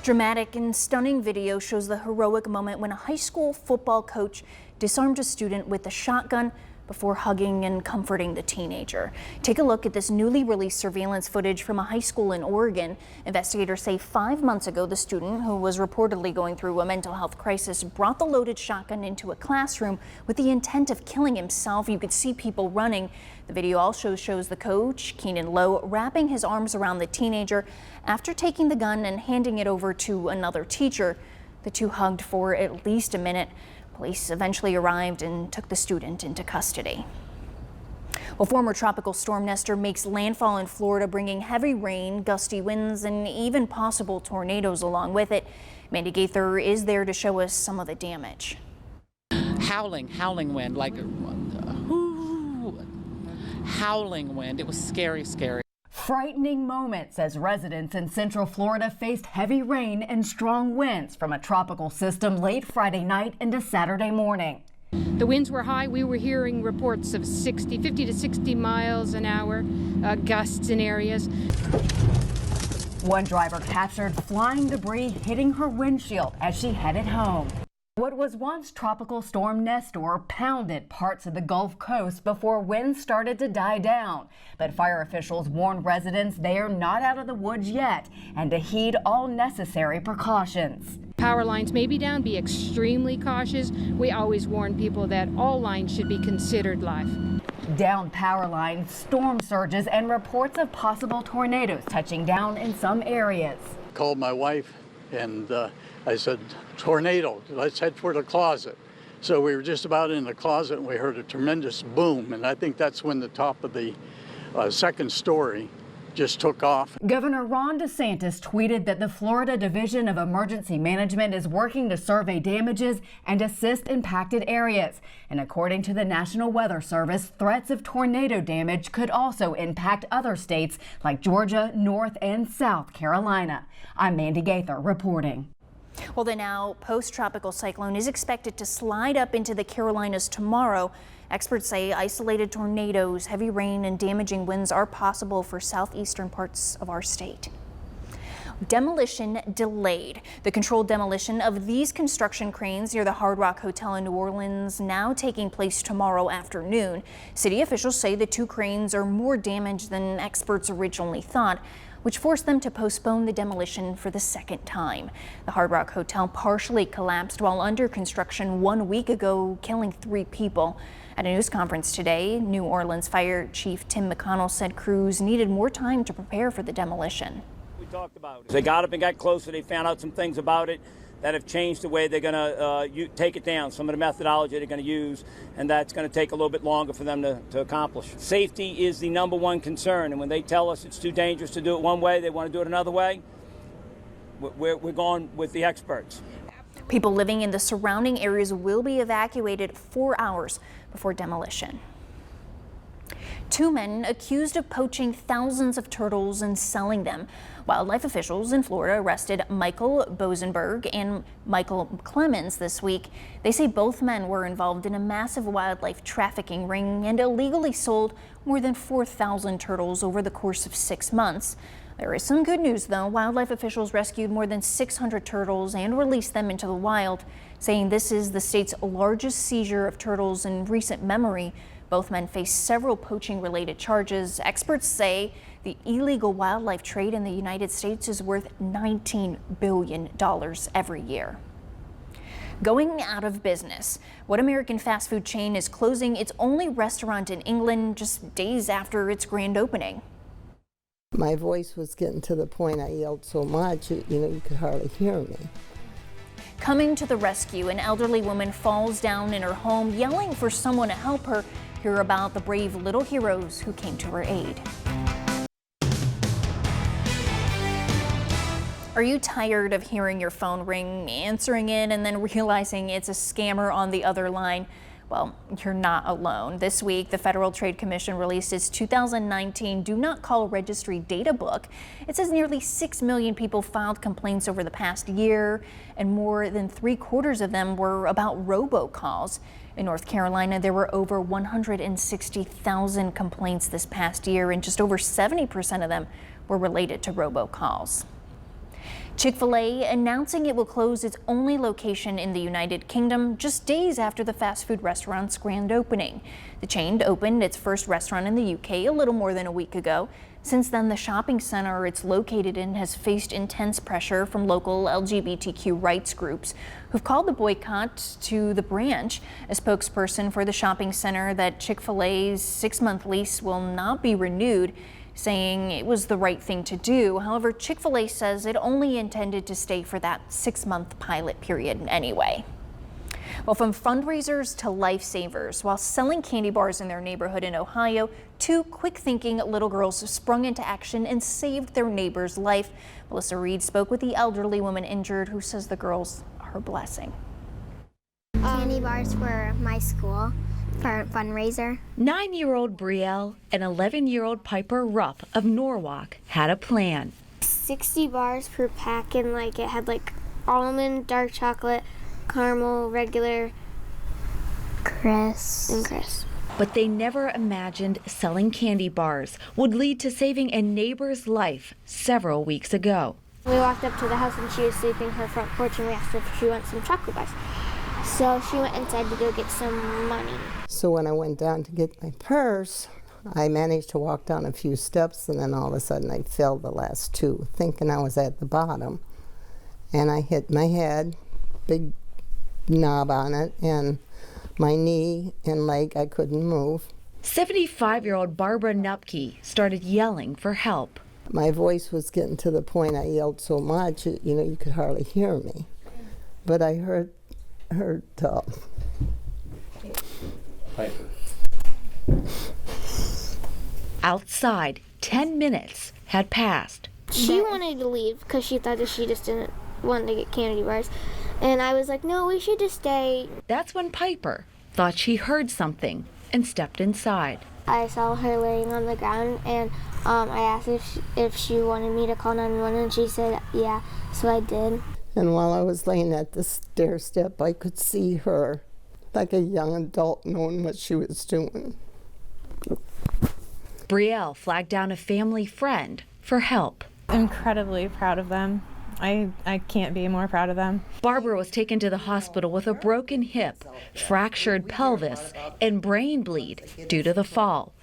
Dramatic and stunning video shows the heroic moment when a high school football coach disarmed a student with a shotgun before hugging and comforting the teenager. Take a look at this newly released surveillance footage from a high school in Oregon. Investigators say 5 months ago, the student, who was reportedly going through a mental health crisis, brought the loaded shotgun into a classroom with the intent of killing himself. You could see people running. The video also shows the coach, Keenan Lowe, wrapping his arms around the teenager after taking the gun and handing it over to another teacher. The two hugged for at least a minute. Police eventually arrived and took the student into custody. Well, former tropical storm Nestor makes landfall in Florida, bringing heavy rain, gusty winds, and even possible tornadoes along with it. Mandy Gaither is there to show us some of the damage. Howling wind, like howling wind. It was scary. Frightening moments as residents in Central Florida faced heavy rain and strong winds from a tropical system late Friday night into Saturday morning. The winds were high. We were hearing reports of 50 to 60 miles an hour, gusts in areas. One driver captured flying debris hitting her windshield as she headed home. What was once Tropical Storm Nestor pounded parts of the Gulf Coast before winds started to die down. But fire officials warned residents they are not out of the woods yet and to heed all necessary precautions. Power lines may be down. Be extremely cautious. We always warn people that all lines should be considered live. Down power lines, storm surges, and reports of possible tornadoes touching down in some areas. Called my wife and I said, tornado, let's head for the closet. So we were just about in the closet and we heard a tremendous boom, and I think that's when the top of the second story just took off. Governor Ron DeSantis tweeted that the Florida Division of Emergency Management is working to survey damages and assist impacted areas. And according to the National Weather Service, threats of tornado damage could also impact other states like Georgia, North and South Carolina. I'm Mandy Gaither reporting. Well, the now post-tropical cyclone is expected to slide up into the Carolinas tomorrow. Experts say isolated tornadoes, heavy rain and damaging winds are possible for southeastern parts of our state. Demolition delayed. The controlled demolition of these construction cranes near the Hard Rock Hotel in New Orleans now taking place tomorrow afternoon. City officials say the two cranes are more damaged than experts originally thought, which forced them to postpone the demolition for the second time. The Hard Rock Hotel partially collapsed while under construction 1 week ago, killing 3 people. At a news conference today, New Orleans Fire Chief Tim McConnell said crews needed more time to prepare for the demolition. We talked about it. They got up and got closer. They found out some things about it that have changed the way they're going to take it down, some of the methodology they're going to use, and that's going to take a little bit longer for them to accomplish. Safety is the #1 concern, and when they tell us it's too dangerous to do it one way, they want to do it another way, we're going with the experts. People living in the surrounding areas will be evacuated 4 hours before demolition. 2 men accused of poaching thousands of turtles and selling them. Wildlife officials in Florida arrested Michael Bosenberg and Michael Clemens this week. They say both men were involved in a massive wildlife trafficking ring and illegally sold more than 4,000 turtles over the course of 6 months. There is some good news, though. Wildlife officials rescued more than 600 turtles and released them into the wild, saying this is the state's largest seizure of turtles in recent memory. Both men face several poaching-related charges. Experts say the illegal wildlife trade in the United States is worth $19 billion every year. Going out of business. What American fast food chain is closing its only restaurant in England just days after its grand opening? My voice was getting to the point I yelled so much, you could hardly hear me. Coming to the rescue, an elderly woman falls down in her home, yelling for someone to help her. Hear about the brave little heroes who came to her aid. Are you tired of hearing your phone ring, answering it, and then realizing it's a scammer on the other line? Well, you're not alone. This week, the Federal Trade Commission released its 2019 Do Not Call Registry data book. It says nearly 6 million people filed complaints over the past year, and more than 3/4 of them were about robocalls. In North Carolina, there were over 160,000 complaints this past year, and just over 70% of them were related to robocalls. Chick-fil-A announcing it will close its only location in the United Kingdom just days after the fast food restaurant's grand opening. The chain opened its first restaurant in the UK a little more than a week ago. Since then, the shopping center it's located in has faced intense pressure from local LGBTQ rights groups who've called the boycott to the branch. A spokesperson for the shopping center that Chick-fil-A's 6-month lease will not be renewed, saying it was the right thing to do. However, Chick-fil-A says it only intended to stay for that 6-month pilot period anyway. Well, from fundraisers to lifesavers, while selling candy bars in their neighborhood in Ohio, 2 quick-thinking little girls sprung into action and saved their neighbor's life. Melissa Reed spoke with the elderly woman injured, who says the girls are her blessing. Candy bars for my school for a fundraiser. 9-year-old Brielle and 11-year-old Piper Rupp of Norwalk had a plan. 60 bars per pack, and it had almond, dark chocolate, caramel, regular, crisp, and crisp. But they never imagined selling candy bars would lead to saving a neighbor's life several weeks ago. We walked up to the house and she was sleeping her front porch, and we asked her if she wants some chocolate bars. So she went inside to go get some money. So when I went down to get my purse, I managed to walk down a few steps, and then all of a sudden I fell the last 2, thinking I was at the bottom. And I hit my head, big knob on it, and my knee and leg, I couldn't move. 75-year-old Barbara Nupke started yelling for help. My voice was getting to the point I yelled so much, you could hardly hear me. But I heard Outside, 10 minutes had passed. She wanted to leave because she thought that she just didn't want to get candy bars. And I was like, no, we should just stay. That's when Piper thought she heard something and stepped inside. I saw her laying on the ground, and I asked if she wanted me to call 911, and she said yeah, so I did. And while I was laying at the stair step, I could see her like a young adult knowing what she was doing. Brielle flagged down a family friend for help. Incredibly proud of them. I can't be more proud of them. Barbara was taken to the hospital with a broken hip, fractured pelvis, and brain bleed due to the fall.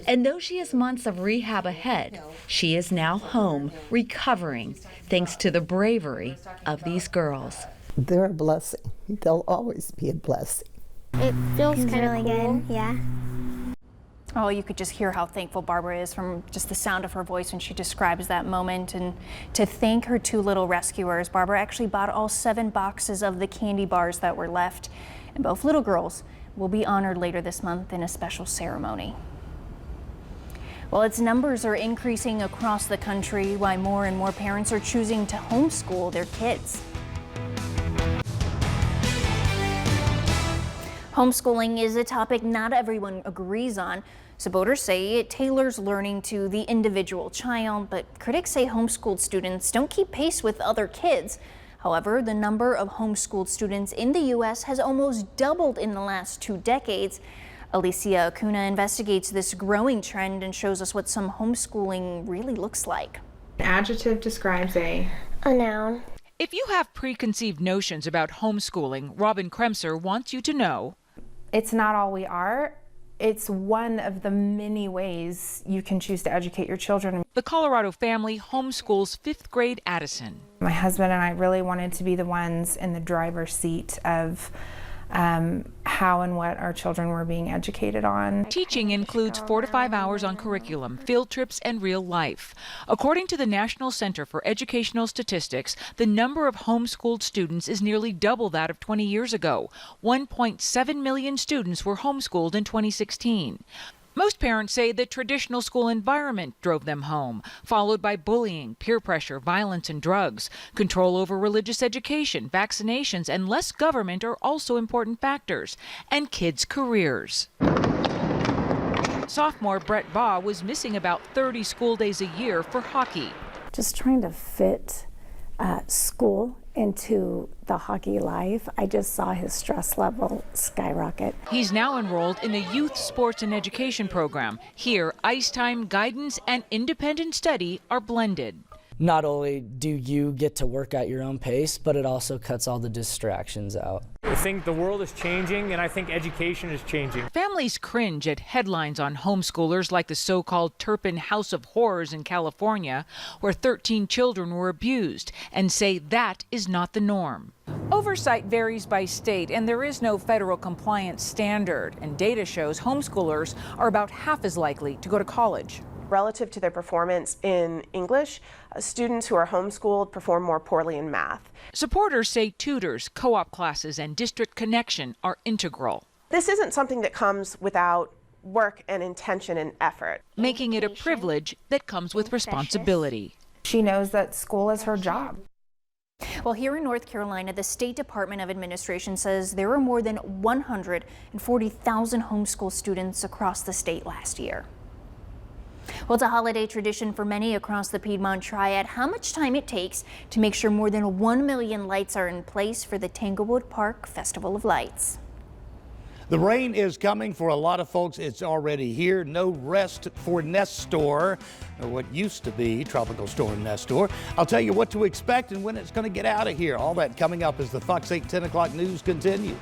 And though she has months of rehab ahead, she is now home, recovering, thanks to the bravery of these girls. They're a blessing. They'll always be a blessing. It feels kind of really cool. good, yeah. Oh, you could just hear how thankful Barbara is from just the sound of her voice when she describes that moment. And to thank her 2 little rescuers, Barbara actually bought all 7 boxes of the candy bars that were left. And both little girls will be honored later this month in a special ceremony. Well, its numbers are increasing across the country, while more and more parents are choosing to homeschool their kids. Homeschooling is a topic not everyone agrees on. Supporters say it tailors learning to the individual child, but critics say homeschooled students don't keep pace with other kids. However, the number of homeschooled students in the U.S. has almost doubled in the last 2 decades. Alicia Acuna investigates this growing trend and shows us what some homeschooling really looks like. An adjective describes A noun. If you have preconceived notions about homeschooling, Robin Kremser wants you to know it's not all we are. It's one of the many ways you can choose to educate your children. the Colorado family homeschools 5th grade Addison. My husband and I really wanted to be the ones in the driver's seat of how and what our children were being educated on. Teaching includes 4 to 5 hours on curriculum, field trips, and real life. According to the National Center for Educational Statistics, the number of homeschooled students is nearly double that of 20 years ago. 1.7 million students were homeschooled in 2016. Most parents say the traditional school environment drove them home, followed by bullying, peer pressure, violence, and drugs. Control over religious education, vaccinations, and less government are also important factors. And kids' careers. Sophomore Brett Baugh was missing about 30 school days a year for hockey. Just trying to fit school into the hockey life, I just saw his stress level skyrocket. He's now enrolled in a youth sports and education program. Here, ice time, guidance, and independent study are blended. Not only do you get to work at your own pace, but it also cuts all the distractions out. I think the world is changing, and I think education is changing. Families cringe at headlines on homeschoolers like the so-called Turpin House of Horrors in California, where 13 children were abused, and say that is not the norm. Oversight varies by state, and there is no federal compliance standard. And data shows homeschoolers are about half as likely to go to college. Relative to their performance in English, students who are homeschooled perform more poorly in math. Supporters say tutors, co-op classes, and district connection are integral. This isn't something that comes without work and intention and effort. Making it a privilege that comes with responsibility. She knows that school is her job. Well, here in North Carolina, the State Department of Administration says there were more than 140,000 homeschool students across the state last year. Well, it's a holiday tradition for many across the Piedmont Triad. How much time it takes to make sure more than 1 million lights are in place for the Tanglewood Park Festival of Lights. The rain is coming for a lot of folks. It's already here. No rest for Nestor, or what used to be Tropical Storm Nestor. I'll tell you what to expect and when it's going to get out of here. All that coming up as the Fox 8 10 o'clock news continues.